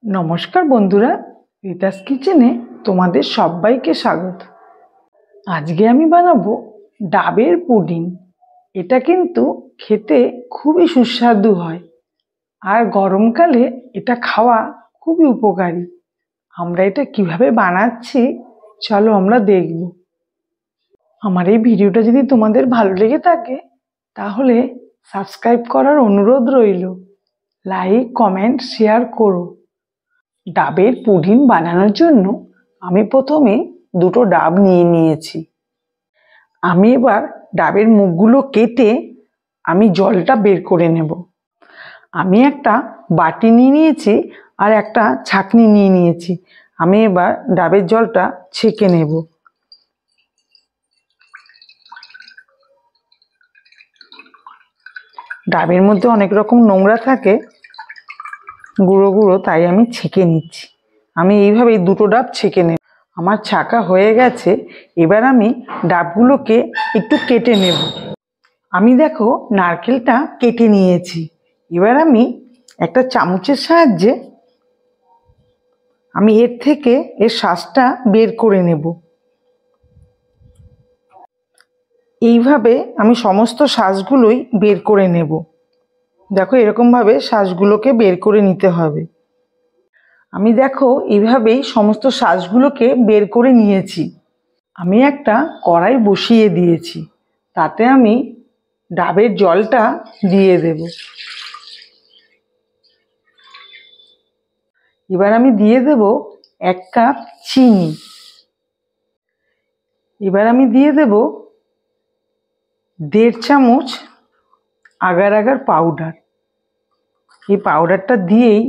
নমস্কার বন্ধুরা, রিতাস কিচেনে তোমাদের সবাইকে স্বাগত। আজকে আমি বানাবো ডাবের পুডিং। এটা কিন্তু খেতে খুবই সুস্বাদু হয়, আর গরমকালে এটা খাওয়া খুবই উপকারী। আমরা এটা কিভাবে বানাচ্ছি চলো আমরা দেখব। আমার এই ভিডিওটা যদি তোমাদের ভালো লেগে থাকে তাহলে সাবস্ক্রাইব করার অনুরোধ রইল। লাইক, কমেন্ট, শেয়ার করো। ডাবের পুডিং বানানোর জন্য আমি প্রথমে দুটো ডাব নিয়ে নিয়েছি। আমি এবার ডাবের মুখগুলো কেটে আমি জলটা বের করে নেব। আমি একটা বাটি নিয়ে নিয়েছি আর একটা ছাঁকনি নিয়ে নিয়েছি। আমি এবার ডাবের জলটা ছেঁকে নেব। ডাবের মধ্যে অনেক রকম নোংরা থাকে, গুঁড়ো গুঁড়ো, তাই আমি ছেঁকে নিচ্ছি। আমি এইভাবেই দুটো ডাব ছেঁকে নেব। আমার ছাঁকা হয়ে গেছে। এবার আমি ডাবগুলোকে একটু কেটে নেব। আমি দেখো নারকেলটা কেটে নিয়েছি। এবার আমি একটা চামচের সাহায্যে আমি এর থেকে এর শাঁসটা বের করে নেব। এইভাবে আমি সমস্ত শাঁসগুলোই বের করে নেব। দেখো এরকমভাবে শাঁসগুলোকে বের করে নিতে হবে। আমি দেখো এইভাবেই সমস্ত শাঁসগুলোকে বের করে নিয়েছি। আমি একটা কড়াই বসিয়ে দিয়েছি, তাতে আমি ডাবের জলটা দিয়ে দেব। এবার আমি দিয়ে দেব 1 কাপ চিনি। এবার আমি দিয়ে দেব 1.5 চামচ আগার আগার পাউডার। এই পাউডারটা দিয়েই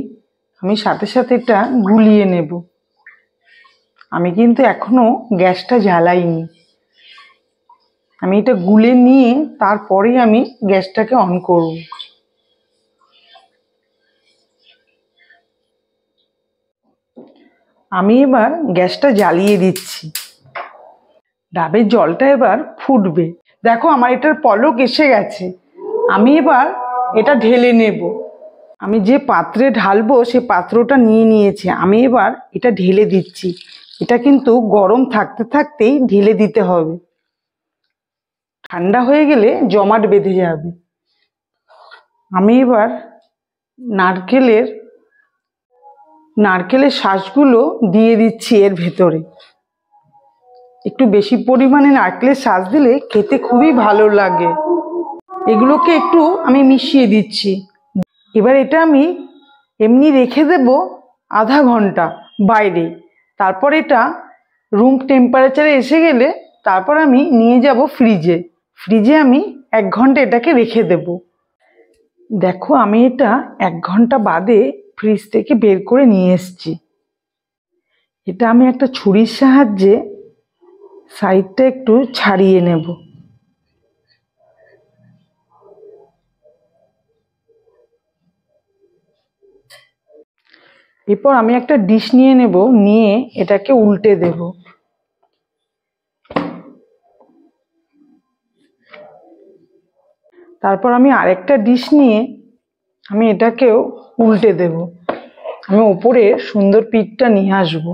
আমি সাথে সাথে এটা গুলিয়ে নেব। আমি কিন্তু এখনো গ্যাসটা জ্বালাইনি। আমি এটা গুলে নিয়ে তারপরেই আমি গ্যাসটাকে অন করব। আমি এবার গ্যাসটা জ্বালিয়ে দিচ্ছি। ডাবের জলটা এবার ফুটবে। দেখো আমার এটার পলক এসে গেছে। আমি এবার এটা ঢেলে নেব। আমি যে পাত্রে ঢালবো সে পাত্রটা নিয়ে নিয়েছি। আমি এবার এটা ঢেলে দিচ্ছি। এটা কিন্তু গরম থাকতে থাকতেই ঢেলে দিতে হবে, ঠান্ডা হয়ে গেলে জমাট বেঁধে যাবে। আমি এবার নারকেলের শাঁসগুলো দিয়ে দিচ্ছি এর ভেতরে। একটু বেশি পরিমাণে নারকেলের শাঁস দিলে খেতে খুবই ভালো লাগে। এগুলোকে একটু আমি মিশিয়ে দিচ্ছি। এবার এটা আমি এমনি রেখে দেব আধা ঘন্টা বাইরে। তারপর এটা রুম টেম্পারেচারে এসে গেলে তারপর আমি নিয়ে যাব ফ্রিজে। ফ্রিজে আমি 1 ঘন্টা এটাকে রেখে দেব। দেখো আমি এটা 1 ঘন্টা বাদে ফ্রিজ থেকে বের করে নিয়ে এসেছি। এটা আমি একটা ছুরির সাহায্যে সাইডটা একটু ছাড়িয়ে নেব। এরপর আমি একটা ডিশ নিয়ে নেব, নিয়ে এটাকে উল্টে দেব। তারপর আমি আরেকটা ডিশ নিয়ে আমি এটাকেও উল্টে দেব। আমি ওপরে সুন্দর পিঠটা নিয়ে আসবো।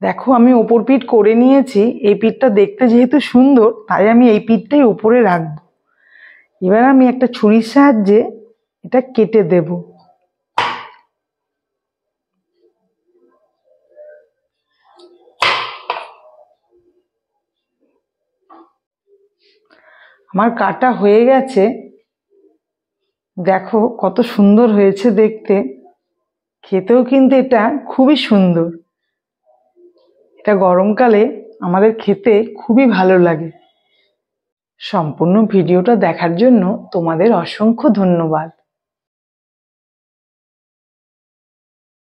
দেখো আমি ওপর পিঠ করে নিয়েছি। এই পিঠটা দেখতে যেহেতু সুন্দর তাই আমি এই পিঠটাই উপরে রাখবো। এবার আমি একটা ছুরির সাহায্যে এটা কেটে দেব। আমার কাটা হয়ে গেছে। দেখো কত সুন্দর হয়েছে দেখতে। খেতেও কিন্তু এটা খুবই সুন্দর। এটা গরমকালে আমাদের খেতে খুবই ভালো লাগে। সম্পূর্ণ ভিডিওটা দেখার জন্য তোমাদের অসংখ্য ধন্যবাদ।